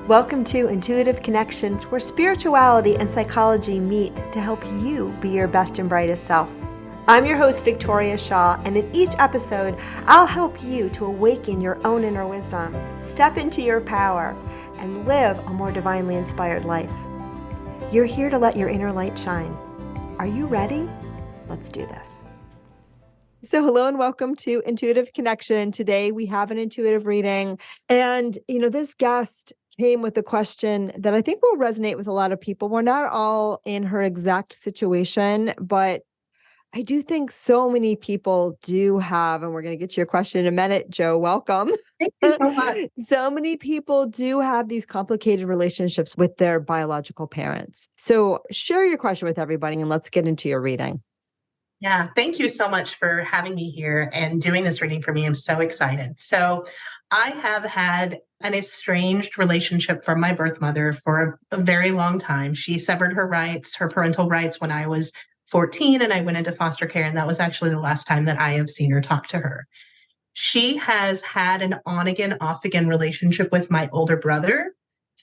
Welcome to Intuitive Connection, where spirituality and psychology meet to help you be your best and brightest self. I'm your host, Victoria Shaw, and in each episode, I'll help you to awaken your own inner wisdom, step into your power, and live a more divinely inspired life. You're here to let your inner light shine. Are you ready? Let's do this. So hello and welcome to Intuitive Connection. Today we have an intuitive reading, and this guest came with a question that I think will resonate with a lot of people. We're not all in her exact situation, but I do think so many people do have, and we're going to get to your question in a minute, Joe. Welcome. Thank you so much. So many people do have these complicated relationships with their biological parents. So share your question with everybody and let's get into your reading. Yeah, thank you so much for having me here and doing this reading for me. I'm so excited. So I have had an estranged relationship from my birth mother for a very long time. She severed her parental rights when I was 14 and I went into foster care. And that was actually the last time that I have seen her talk to her. She has had an on again, off again relationship with my older brother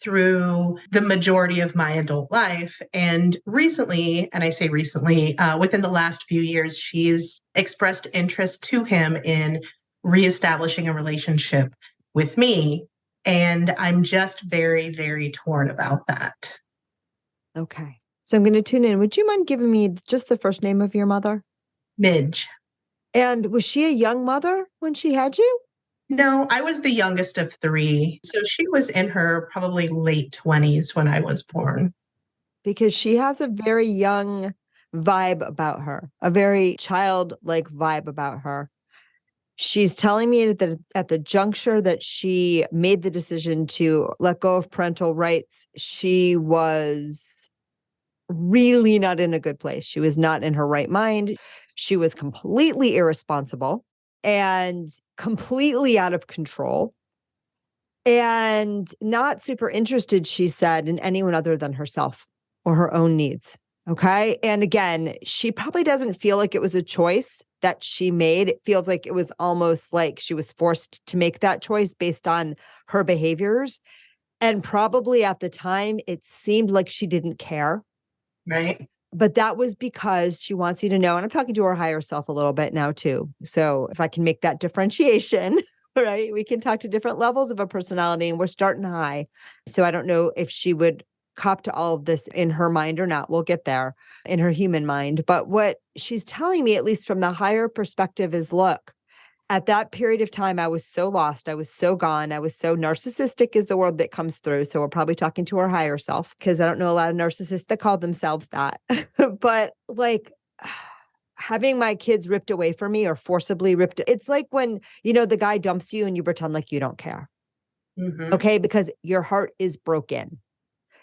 through the majority of my adult life. And recently, and I say recently, within the last few years, she's expressed interest to him in reestablishing a relationship with me. And I'm just very, very torn about that. Okay. So I'm going to tune in. Would you mind giving me just the first name of your mother? Midge. And was she a young mother when she had you? No, I was the youngest of three. So she was in her probably late 20s when I was born. Because she has a very young vibe about her, a very childlike vibe about her. She's telling me that at the juncture that she made the decision to let go of parental rights, she was really not in a good place. She was not in her right mind. She was completely irresponsible and completely out of control and not super interested, she said, in anyone other than herself or her own needs. Okay. And again, she probably doesn't feel like it was a choice that she made. It feels like it was almost like she was forced to make that choice based on her behaviors. And probably at the time, it seemed like she didn't care. Right. But that was because she wants you to know, and I'm talking to her higher self a little bit now too. So if I can make that differentiation, right, we can talk to different levels of a personality and we're starting high. So I don't know if she would cop to all of this in her mind or not. We'll get there in her human mind. But what she's telling me, at least from the higher perspective, is look, at that period of time, I was so lost. I was so gone. I was so narcissistic is the word that comes through. So we're probably talking to our higher self because I don't know a lot of narcissists that call themselves that. But like having my kids ripped away from me or forcibly ripped. It's like when, the guy dumps you and you pretend like you don't care. Mm-hmm. Okay. Because your heart is broken.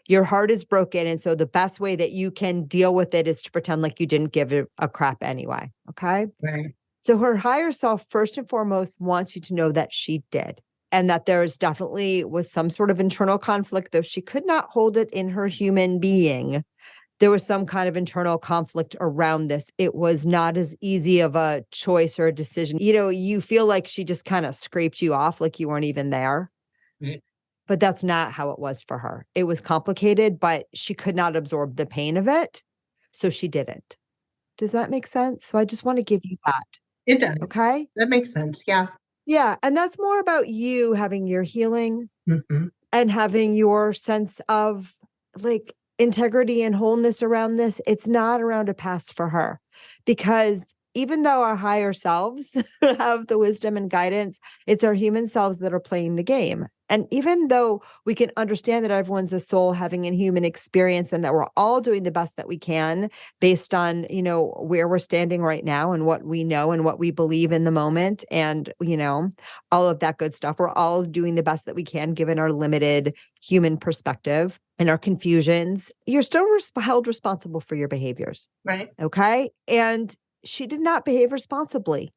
Your heart is broken. And so the best way that you can deal with it is to pretend like you didn't give it a crap anyway. Okay. Right. So her higher self, first and foremost, wants you to know that she did. And that there definitely was some sort of internal conflict, though she could not hold it in her human being. There was some kind of internal conflict around this. It was not as easy of a choice or a decision. You feel like she just kind of scraped you off like you weren't even there. Right. But that's not how it was for her. It was complicated, but she could not absorb the pain of it. So she didn't. Does that make sense? So I just want to give you that. It does. Okay. That makes sense. Yeah. Yeah. And that's more about you having your healing Mm-hmm. and having your sense of like integrity and wholeness around this. It's not around a past for her because even though our higher selves have the wisdom and guidance, it's our human selves that are playing the game. And even though we can understand that everyone's a soul having a human experience and that we're all doing the best that we can based on, where we're standing right now and what we know and what we believe in the moment and, all of that good stuff. We're all doing the best that we can given our limited human perspective and our confusions. You're still held responsible for your behaviors. Right. Okay. And she did not behave responsibly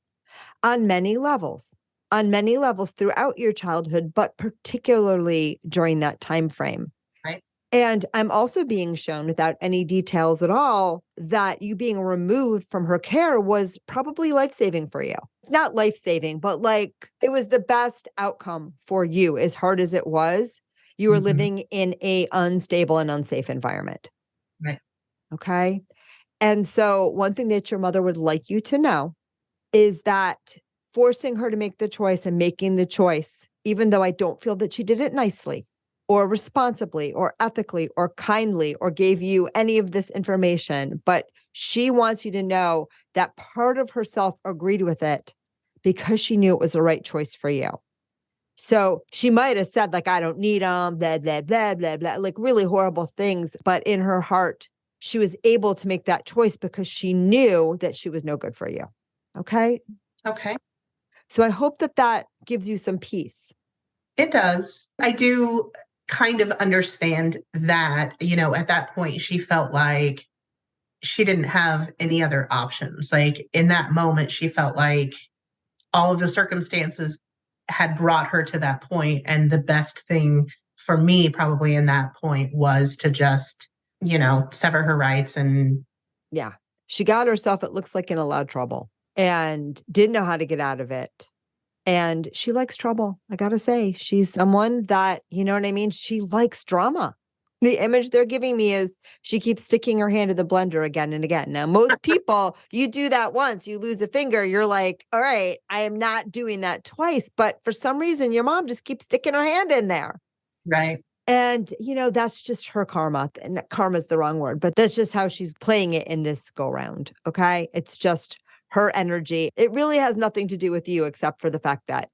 on many levels throughout your childhood, but particularly during that time frame. Right. And I'm also being shown without any details at all that you being removed from her care was probably life-saving for you. Not life-saving, but like it was the best outcome for you, as hard as it was. You were Mhm. living in a unstable and unsafe environment. Right. Okay. And so one thing that your mother would like you to know is that forcing her to make the choice and making the choice, even though I don't feel that she did it nicely or responsibly or ethically or kindly or gave you any of this information, but she wants you to know that part of herself agreed with it because she knew it was the right choice for you. So she might have said, like, I don't need them, blah, blah, blah, blah, blah, like really horrible things. But in her heart, she was able to make that choice because she knew that she was no good for you. Okay. Okay. So I hope that that gives you some peace. It does. I do kind of understand that, at that point, she felt like she didn't have any other options. Like in that moment, she felt like all of the circumstances had brought her to that point, and the best thing for me probably in that point was to just, sever her rights and Yeah. She got herself, it looks like, in a lot of trouble and didn't know how to get out of it. And she likes trouble. I got to say, she's someone that, you know what I mean? She likes drama. The image they're giving me is she keeps sticking her hand in the blender again and again. Now, most people, you do that once, you lose a finger, you're like, all right, I am not doing that twice. But for some reason, your mom just keeps sticking her hand in there. right. And, that's just her karma. And karma's the wrong word, but that's just how she's playing it in this go round. Okay. It's just her energy. It really has nothing to do with you except for the fact that,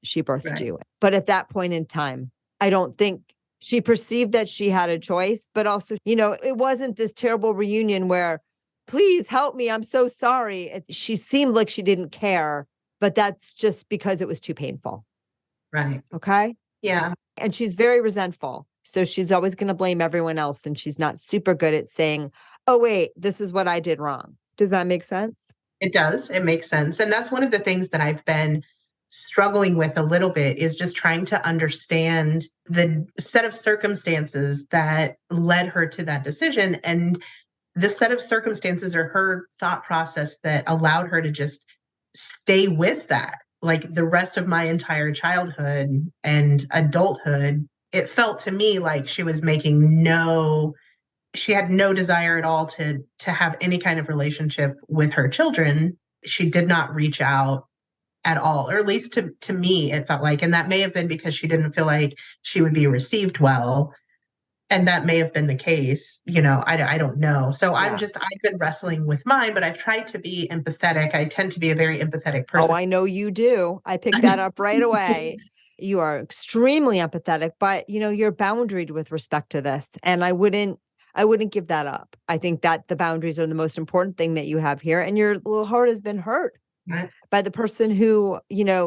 she birthed Right. you. But at that point in time, I don't think she perceived that she had a choice, but also, it wasn't this terrible reunion where, please help me. I'm so sorry. She seemed like she didn't care, but that's just because it was too painful. Right. Okay. Yeah. And she's very resentful. So she's always going to blame everyone else. And she's not super good at saying, oh, wait, this is what I did wrong. Does that make sense? It does. It makes sense. And that's one of the things that I've been struggling with a little bit is just trying to understand the set of circumstances that led her to that decision and the set of circumstances or her thought process that allowed her to just stay with that. Like the rest of my entire childhood and adulthood, it felt to me like she had no desire at all to have any kind of relationship with her children. She did not reach out at all, or at least to me, it felt like, and that may have been because she didn't feel like she would be received well. And that may have been the case, I don't know. So Yeah. I've been wrestling with mine, but I've tried to be empathetic. I tend to be a very empathetic Oh, person. I know you do. I picked that up right away. You are extremely empathetic, but you're boundaried with respect to this. And I wouldn't give that up. I think that the boundaries are the most important thing that you have here. And your little heart has been hurt Right. by the person who,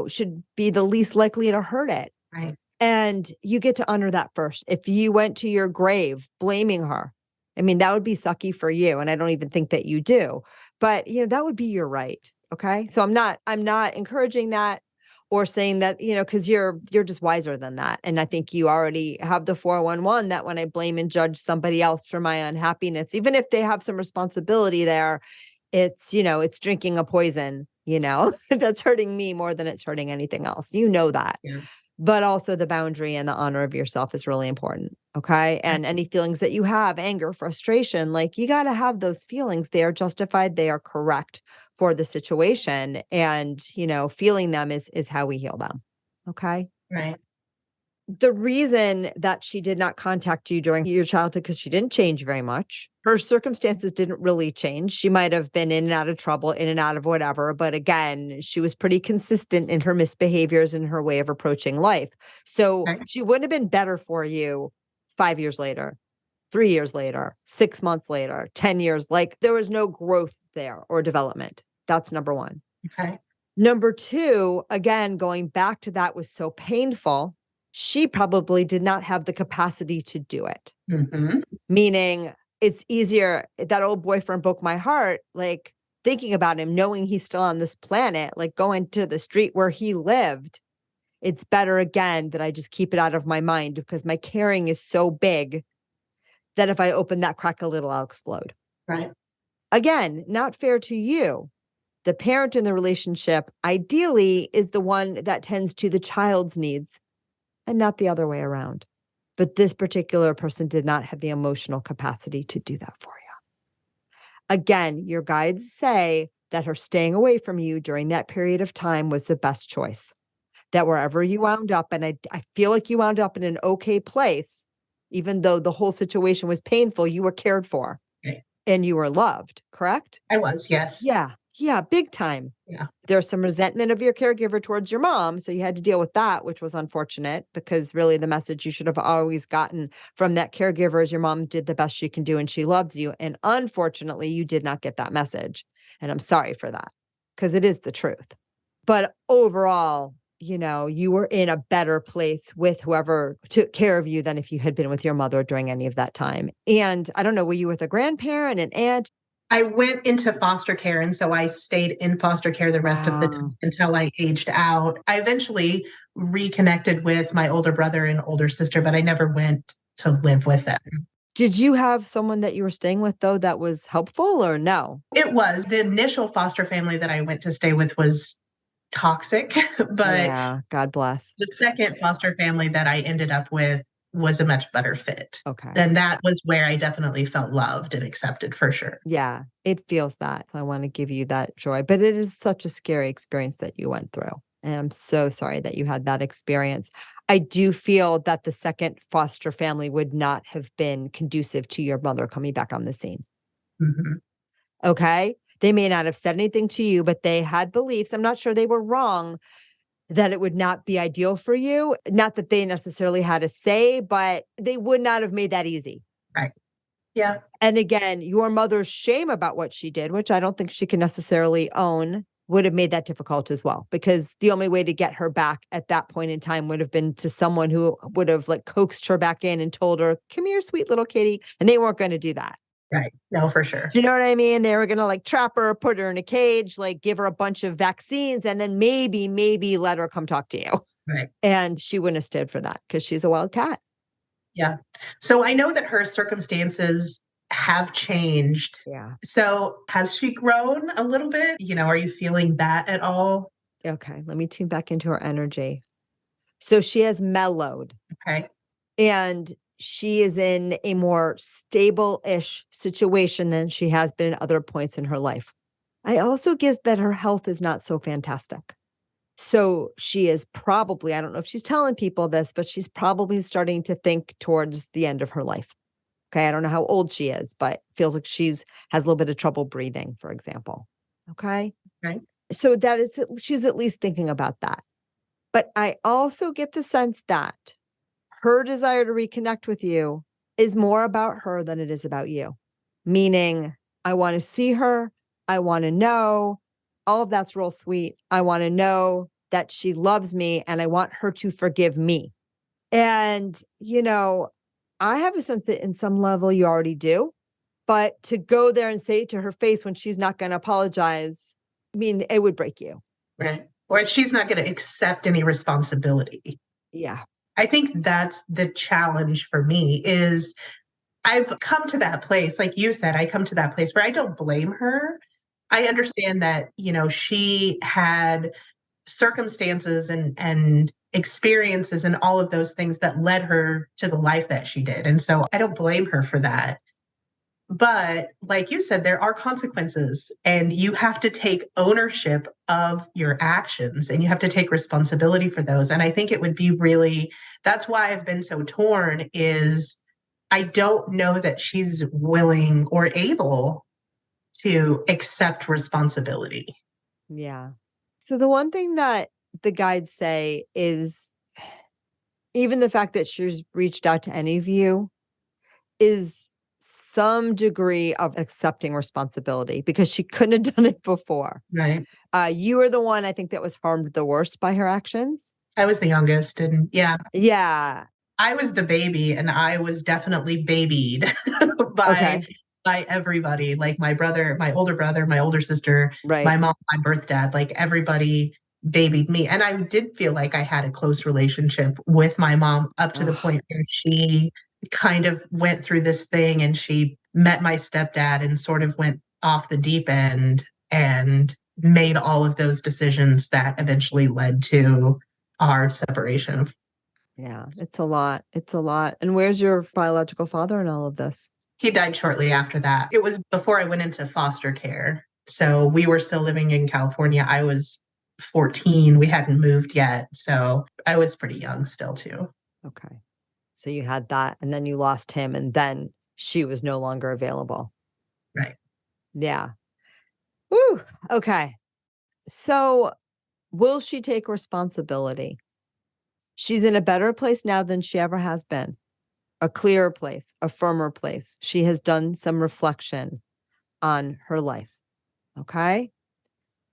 should be the least likely to hurt it. Right. And you get to honor that first. If you went to your grave blaming her, I mean, that would be sucky for you. And I don't even think that you do, but that would be your right. Okay. So I'm not encouraging that or saying that, cause you're just wiser than that. And I think you already have the 411 that when I blame and judge somebody else for my unhappiness, even if they have some responsibility there, it's drinking a poison, that's hurting me more than it's hurting anything else. That. Yeah. But also the boundary and the honor of yourself is really important. Okay. And any feelings that you have, anger, frustration, like you got to have those feelings. They are justified. They are correct for the situation. And, feeling them is how we heal them. Okay. Right. The reason that she did not contact you during your childhood, because she didn't change very much. Her circumstances didn't really change. She might have been in and out of trouble, in and out of whatever. But again, she was pretty consistent in her misbehaviors and her way of approaching life. So Right. she wouldn't have been better for you 5 years later, 3 years later, 6 months later, 10 years. Like there was no growth there or development. That's number one. Okay. Number two, again, going back to that was so painful. She probably did not have the capacity to do it. Hmm. Meaning it's easier. That old boyfriend broke my heart. Like thinking about him, knowing he's still on this planet, like going to the street where he lived. It's better again that I just keep it out of my mind because my caring is so big that if I open that crack a little, I'll explode. Right. Again, not fair to you. The parent in the relationship ideally is the one that tends to the child's needs and not the other way around. But this particular person did not have the emotional capacity to do that for you. Again, your guides say that her staying away from you during that period of time was the best choice. That wherever you wound up, and I feel like you wound up in an okay place, even though the whole situation was painful, you were cared for Okay. and you were loved, correct? I was, yes. Yeah. Yeah. Big time. Yeah. There's some resentment of your caregiver towards your mom. So you had to deal with that, which was unfortunate because really the message you should have always gotten from that caregiver is your mom did the best she can do and she loves you. And unfortunately, you did not get that message. And I'm sorry for that because it is the truth. But overall, you were in a better place with whoever took care of you than if you had been with your mother during any of that time. And I don't know, were you with a grandparent, an aunt? I went into foster care, and so I stayed in foster care the rest of the time Wow. until I aged out. I eventually reconnected with my older brother and older sister, but I never went to live with them. Did you have someone that you were staying with, though, that was helpful or no? It was the initial foster family that I went to stay with was toxic, but Yeah, God bless. the second foster family that I ended up with was a much better fit. Okay. And that was where I definitely felt loved and accepted for sure. Yeah, it feels that. So I want to give you that joy, but it is such a scary experience that you went through. And I'm so sorry that you had that experience. I do feel that the second foster family would not have been conducive to your mother coming back on the scene. Mhm. Okay. They may not have said anything to you, but they had beliefs. I'm not sure they were wrong that it would not be ideal for you. Not that they necessarily had a say, but they would not have made that easy. Right. Yeah. And again, your mother's shame about what she did, which I don't think she can necessarily own, would have made that difficult as well, because the only way to get her back at that point in time would have been to someone who would have like coaxed her back in and told her, come here, sweet little kitty. And they weren't going to do that. Right. No, for sure. Do you know what I mean? They were going to like trap her, put her in a cage, like give her a bunch of vaccines, and then maybe let her come talk to you. Right. And she wouldn't have stood for that because she's a wild cat. Yeah. So I know that her circumstances have changed. Yeah. So has she grown a little bit? Are you feeling that at all? Okay. Let me tune back into her energy. So she has mellowed. Okay. And she is in a more stable-ish situation than she has been at other points in her life. I also guess that her health is not so fantastic. So she is probably, I don't know if she's telling people this, but she's probably starting to think towards the end of her life. Okay. I don't know how old she is, but feels like has a little bit of trouble breathing, for example. Okay. Right. So she's at least thinking about that. But I also get the sense that her desire to reconnect with you is more about her than it is about you. Meaning, I want to see her. I want to know. All of that's real sweet. I want to know that she loves me and I want her to forgive me. And, I have a sense that in some level you already do. But to go there and say it to her face when she's not going to apologize, I mean, it would break you. Right. Or she's not going to accept any responsibility. Yeah. I think that's the challenge for me is I've come to that place, like you said, I come to that place where I don't blame her. I understand that, she had circumstances and experiences and all of those things that led her to the life that she did. And so I don't blame her for that. But like you said, there are consequences and you have to take ownership of your actions and you have to take responsibility for those. And I think it would be that's why I've been so torn is I don't know that she's willing or able to accept responsibility. Yeah. So the one thing that the guides say is even the fact that she's reached out to any of you is some degree of accepting responsibility because she couldn't have done it before. Right. You were the one I think that was harmed the worst by her actions. I was the youngest and yeah. Yeah. I was the baby and I was definitely babied by Okay. by everybody, like my brother, my older sister, Right. my mom, my birth dad, like everybody babied me. And I did feel like I had a close relationship with my mom up to the Ugh. point where she kind of went through this thing and she met my stepdad and sort of went off the deep end and made all of those decisions that eventually led to our separation. Yeah, it's a lot. It's a lot. And where's your biological father in all of this? He died shortly after that. It was before I went into foster care. So we were still living in California. I was 14. We hadn't moved yet. So I was pretty young still, too. Okay. So you had that, and then you lost him, and then she was no longer available. Right. Yeah. Woo. Okay. So will she take responsibility? She's in a better place now than she ever has been. A clearer place, a firmer place. She has done some reflection on her life. Okay.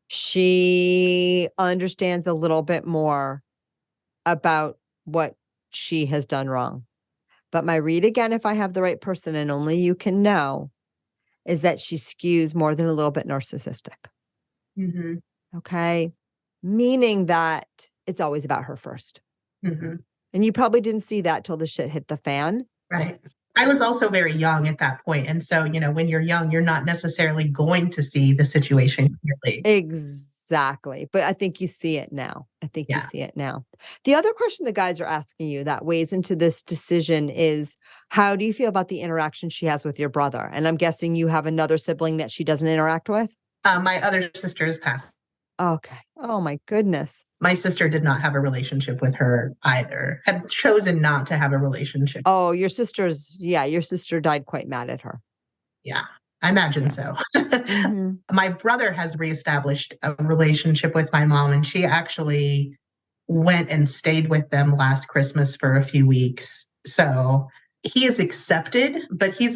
She understands a little bit more about what she has done wrong. But my read again, if I have the right person, and only you can know, is that she skews more than a little bit narcissistic. Mm-hmm. Okay. Meaning that it's always about her first. Mm-hmm. And you probably didn't see that till the shit hit the fan. Right. I was also very young at that point. And so, when you're young, you're not necessarily going to see the situation clearly. Exactly. But I think you see it now. I think you Yeah. see it now. The other question the guys are asking you that weighs into this decision is, how do you feel about the interaction she has with your brother? And I'm guessing you have another sibling that she doesn't interact with? My other sister has passed. Okay. Oh my goodness. My sister did not have a relationship with her either, had chosen not to have a relationship. Oh, your sister died quite mad at her. Yeah, I imagine Yeah. so. Mm-hmm. My brother has reestablished a relationship with my mom, and she actually went and stayed with them last Christmas for a few weeks. So he is accepted, but he has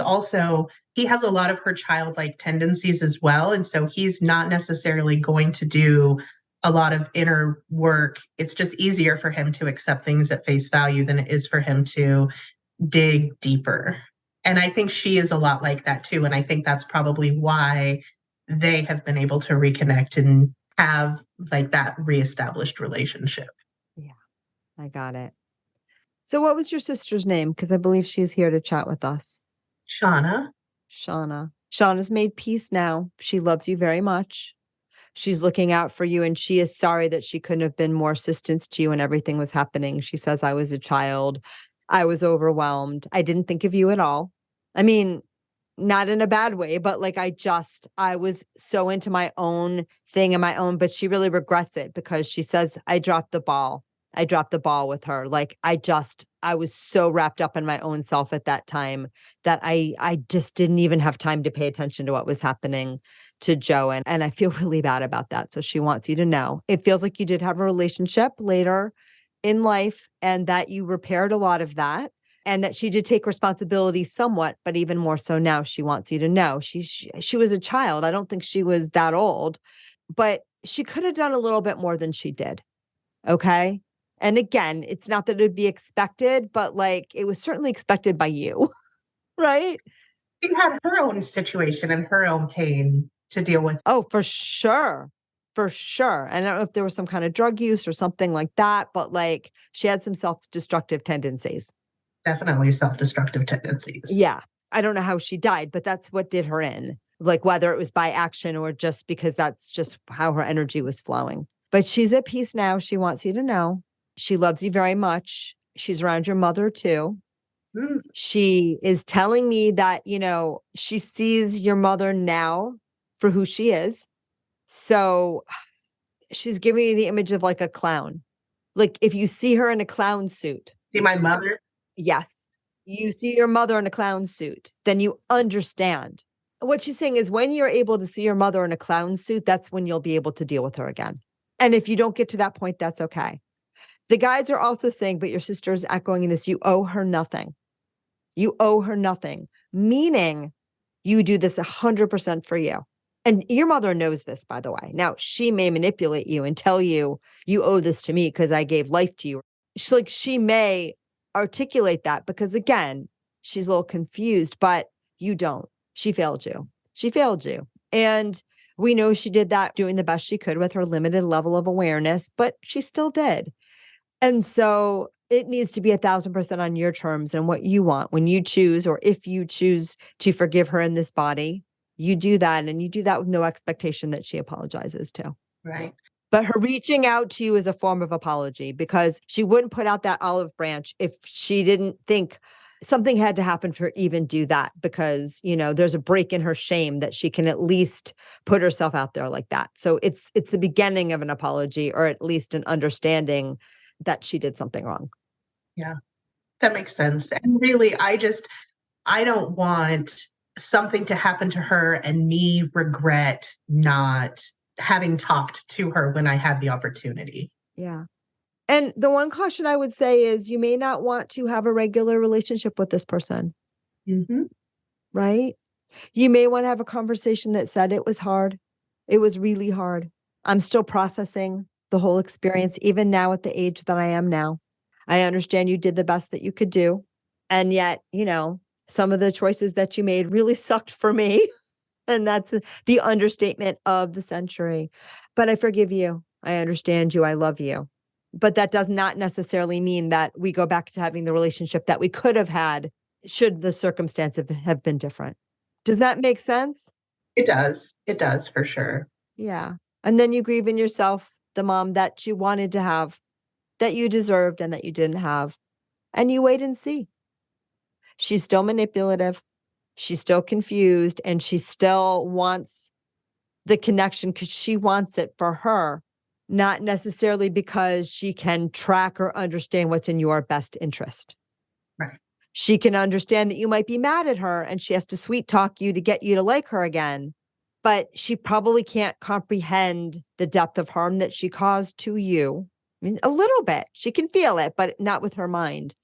a lot of her childlike tendencies as well. And so he's not necessarily going to do a lot of inner work. It's just easier for him to accept things at face value than it is for him to dig deeper. And I think she is a lot like that too. And I think that's probably why they have been able to reconnect and have like that reestablished relationship. Yeah, I got it. So what was your sister's name? Because I believe she's here to chat with us. Shauna. Shauna. Shauna's made peace now. She loves you very much. She's looking out for you, and she is sorry that she couldn't have been more assistance to you when everything was happening. She says, I was a child. I was overwhelmed. I didn't think of you at all. I mean, not in a bad way, but like I was so into my own thing and my own, but she really regrets it because she says, I dropped the ball. I dropped the ball with her. Like I was so wrapped up in my own self at that time that I just didn't even have time to pay attention to what was happening to Joe. And I feel really bad about that. So she wants you to know. It feels like you did have a relationship later in life and that you repaired a lot of that and that she did take responsibility somewhat, but even more so now, she wants you to know she was a child. I don't think she was that old, but she could have done a little bit more than she did. Okay. And again, it's not that it'd be expected, but like it was certainly expected by you, right? She had her own situation and her own pain to deal with. Oh, for sure. For sure. And I don't know if there was some kind of drug use or something like that, but like she had some self-destructive tendencies. Definitely self-destructive tendencies. Yeah. I don't know how she died, but that's what did her in. Like whether it was by action or just because that's just how her energy was flowing. But she's at peace now. She wants you to know. She loves you very much. She's around your mother too. Mm. She is telling me that, she sees your mother now for who she is. So she's giving you the image of like a clown. Like if you see her in a clown suit, See my mother? yes, you see your mother in a clown suit, then you understand. What she's saying is when you're able to see your mother in a clown suit, that's when you'll be able to deal with her again. And if you don't get to that point, that's okay. The guides are also saying, but your sister is echoing this, you owe her nothing. You owe her nothing, meaning you do this 100% for you. And your mother knows this, by the way. Now, she may manipulate you and tell you, you owe this to me because I gave life to you. She may articulate that because, again, she's a little confused, but you don't. She failed you. She failed you. And we know she did that doing the best she could with her limited level of awareness, but she still did. And so it needs to be 1,000% on your terms and what you want when you choose, or if you choose to forgive her in this body, you do that. And you do that with no expectation that she apologizes to. Right. But her reaching out to you is a form of apology because she wouldn't put out that olive branch if she didn't think something had to happen for her even do that because, there's a break in her shame that she can at least put herself out there like that. So it's the beginning of an apology or at least an understanding that she did something wrong. Yeah, that makes sense. And really, I don't want something to happen to her and me regret not having talked to her when I had the opportunity. Yeah. And the one caution I would say is you may not want to have a regular relationship with this person, Hmm. right? You may want to have a conversation that said it was hard. It was really hard. I'm still processing the whole experience, even now at the age that I am now. I understand you did the best that you could do. And yet, some of the choices that you made really sucked for me. And that's the understatement of the century. But I forgive you. I understand you. I love you. But that does not necessarily mean that we go back to having the relationship that we could have had should the circumstances have been different. Does that make sense? It does. It does for sure. Yeah. And then you grieve in yourself, the mom that you wanted to have, that you deserved and that you didn't have. And you wait and see. She's still manipulative. She's still confused and she still wants the connection because she wants it for her, not necessarily because she can track or understand what's in your best interest. Right. She can understand that you might be mad at her and she has to sweet talk you to get you to like her again. But she probably can't comprehend the depth of harm that she caused to you. I mean, a little bit. She can feel it, but not with her mind.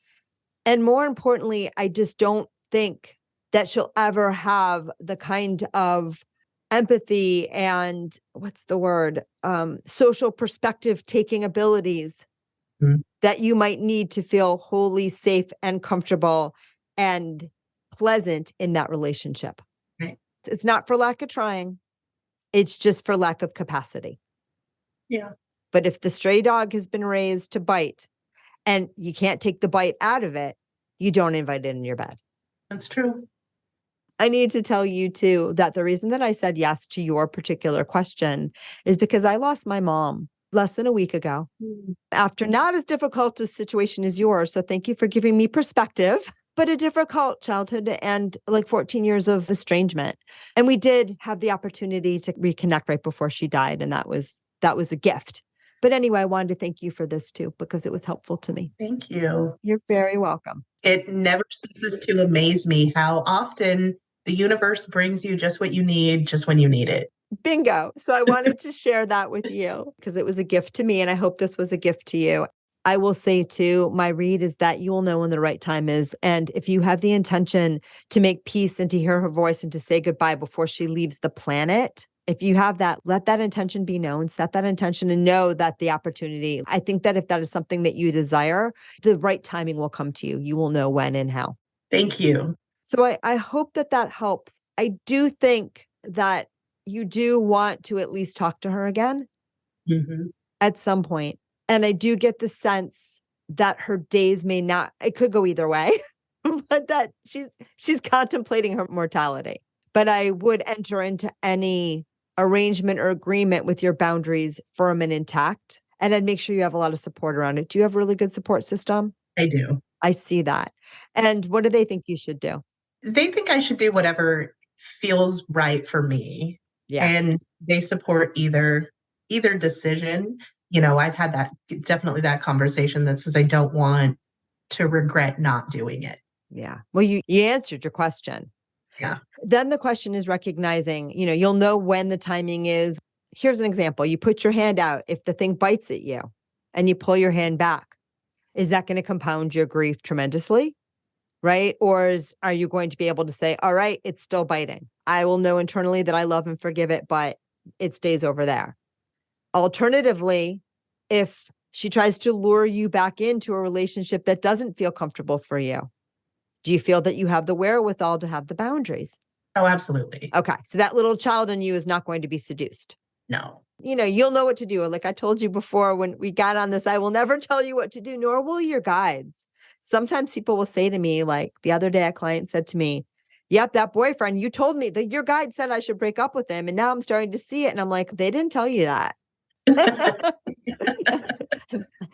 And more importantly, I just don't think that she'll ever have the kind of empathy and what's the word? Social perspective taking abilities Mhm. that you might need to feel wholly safe and comfortable and pleasant in that relationship. Right. It's not for lack of trying. It's just for lack of capacity. Yeah, But if the stray dog has been raised to bite and you can't take the bite out of it, you don't invite it in your bed. that's true. I need to tell you too that the reason that I said yes to your particular question is because I lost my mom less than a week ago Mm. after not as difficult a situation as yours. So thank you for giving me perspective, but a difficult childhood and like 14 years of estrangement. And we did have the opportunity to reconnect right before she died. And that was a gift. But anyway, I wanted to thank you for this too, because it was helpful to me. Thank you. You're very welcome. It never ceases to amaze me how often the universe brings you just what you need, just when you need it. Bingo. So I wanted to share that with you because it was a gift to me. And I hope this was a gift to you. I will say too, my read is that you will know when the right time is. And if you have the intention to make peace and to hear her voice and to say goodbye before she leaves the planet, if you have that, let that intention be known, set that intention and know that the opportunity, I think that if that is something that you desire, the right timing will come to you. You will know when and how. Thank you. So I hope that that helps. I do think that you do want to at least talk to her again Hmm. at some point. And I do get the sense that her days may not, it could go either way, but that she's contemplating her mortality. But I would enter into any arrangement or agreement with your boundaries firm and intact. And I'd make sure you have a lot of support around it. Do you have a really good support system? I do. I see that. And what do they think you should do? They think I should do whatever feels right for me. Yeah. And they support either decision. I've had that definitely that conversation that says I don't want to regret not doing it. Yeah. Well, you answered your question. Yeah. Then the question is recognizing, you'll know when the timing is. Here's an example. You put your hand out. If the thing bites at you and you pull your hand back, is that going to compound your grief tremendously? Right? Or are you going to be able to say, all right, it's still biting. I will know internally that I love and forgive it, but it stays over there. Alternatively, if she tries to lure you back into a relationship that doesn't feel comfortable for you, do you feel that you have the wherewithal to have the boundaries? Oh, absolutely. Okay. So that little child in you is not going to be seduced. No. You'll know what to do. Like I told you before when we got on this, I will never tell you what to do, nor will your guides. Sometimes people will say to me, like the other day, a client said to me, yep, that boyfriend, you told me that your guide said I should break up with him. And now I'm starting to see it. And I'm like, they didn't tell you that.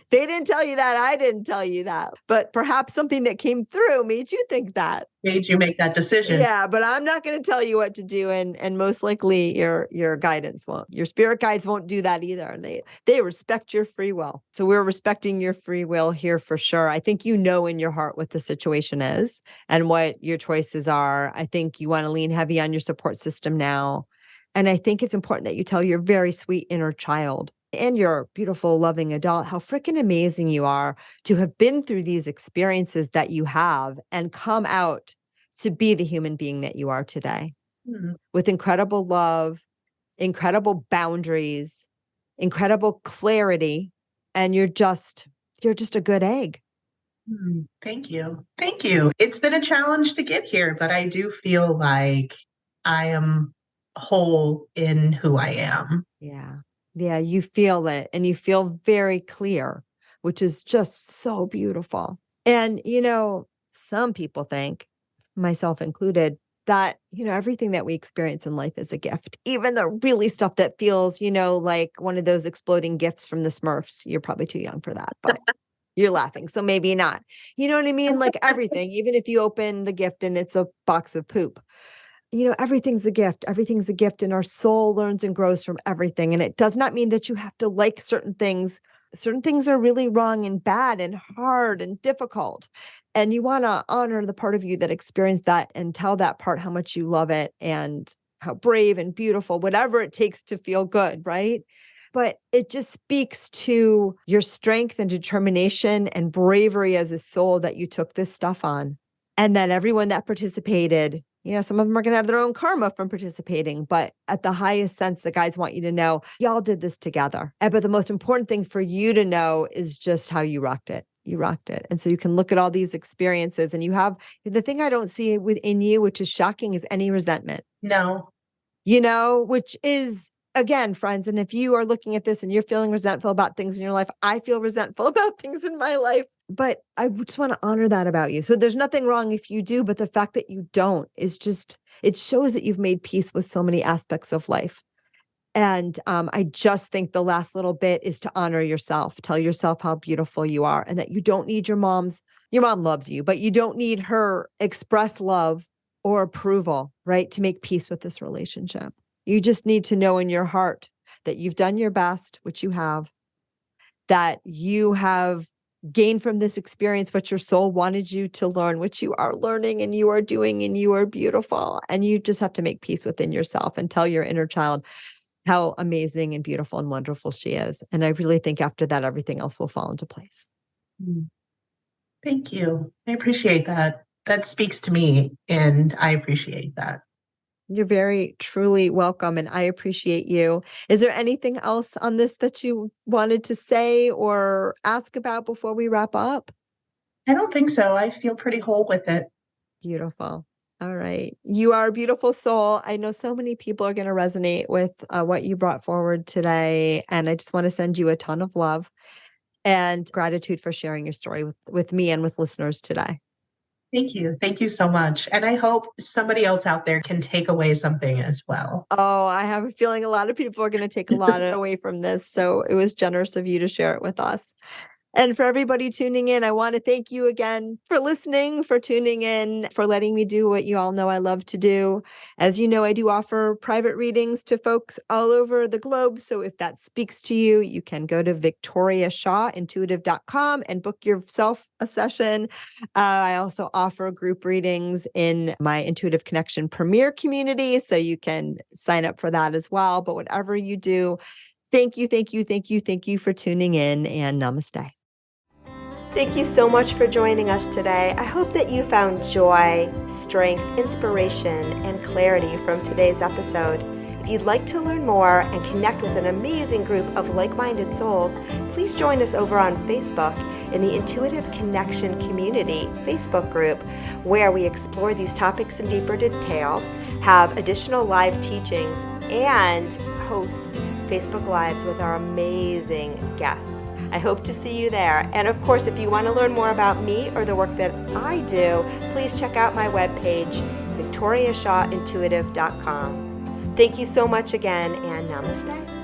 They didn't tell you that. I didn't tell you that. But perhaps something that came through made you think that. Made you make that decision. Yeah, but I'm not going to tell you what to do, and most likely your guidance won't. Your spirit guides won't do that either. And they respect your free will. So we're respecting your free will here for sure. I think you know in your heart what the situation is and what your choices are. I think you want to lean heavy on your support system now. And I think it's important that you tell your very sweet inner child and your beautiful, loving adult how freaking amazing you are to have been through these experiences that you have and come out to be the human being that you are today with incredible love, incredible boundaries, incredible clarity, and you're just a good egg. Thank you. Thank you. It's been a challenge to get here, but I do feel like I am whole in who I am. Yeah. Yeah, you feel it and you feel very clear, which is just so beautiful. And, some people think, myself included, that, everything that we experience in life is a gift. Even the really stuff that feels, like one of those exploding gifts from the Smurfs. You're probably too young for that, but you're laughing. So maybe not. You know what I mean? Like everything, even if you open the gift and it's a box of poop. Everything's a gift. Everything's a gift, and our soul learns and grows from everything. And it does not mean that you have to like certain things. Certain things are really wrong and bad and hard and difficult. And you want to honor the part of you that experienced that and tell that part how much you love it and how brave and beautiful, whatever it takes to feel good, right? But it just speaks to your strength and determination and bravery as a soul that you took this stuff on. And that everyone that participated, some of them are going to have their own karma from participating, but at the highest sense, the guides want you to know y'all did this together. But the most important thing for you to know is just how you rocked it. You rocked it. And so you can look at all these experiences and you have the thing I don't see within you, which is shocking, is any resentment. No. Which is, again, friends, and if you are looking at this and you're feeling resentful about things in your life, I feel resentful about things in my life. But I just want to honor that about you. So there's nothing wrong if you do, but the fact that you don't is just, it shows that you've made peace with so many aspects of life. And I just think the last little bit is to honor yourself. Tell yourself how beautiful you are and that you don't need your mom loves you, but you don't need her express love or approval, right? To make peace with this relationship. You just need to know in your heart that you've done your best, which you have, that you have gained from this experience what your soul wanted you to learn, which you are learning and you are doing and you are beautiful. And you just have to make peace within yourself and tell your inner child how amazing and beautiful and wonderful she is. And I really think after that, everything else will fall into place. Thank you. I appreciate that. That speaks to me and I appreciate that. You're very truly welcome, and I appreciate you. Is there anything else on this that you wanted to say or ask about before we wrap up? I don't think so. I feel pretty whole with it. Beautiful. All right. You are a beautiful soul. I know so many people are going to resonate with what you brought forward today, and I just want to send you a ton of love and gratitude for sharing your story with me and with listeners today. Thank you. Thank you so much. And I hope somebody else out there can take away something as well. Oh, I have a feeling a lot of people are going to take a lot away from this. So it was generous of you to share it with us. And for everybody tuning in, I want to thank you again for listening, for tuning in, for letting me do what you all know I love to do. As you know, I do offer private readings to folks all over the globe. So if that speaks to you, you can go to victoriashawintuitive.com and book yourself a session. I also offer group readings in my Intuitive Connection Premier community. So you can sign up for that as well. But whatever you do, thank you, thank you, thank you, thank you for tuning in, and namaste. Thank you so much for joining us today. I hope that you found joy, strength, inspiration, and clarity from today's episode. If you'd like to learn more and connect with an amazing group of like-minded souls, please join us over on Facebook in the Intuitive Connection Community Facebook group, where we explore these topics in deeper detail, have additional live teachings, and host Facebook Lives with our amazing guests. I hope to see you there. And of course, if you want to learn more about me or the work that I do, please check out my webpage, victoriashawintuitive.com. Thank you so much again, and namaste.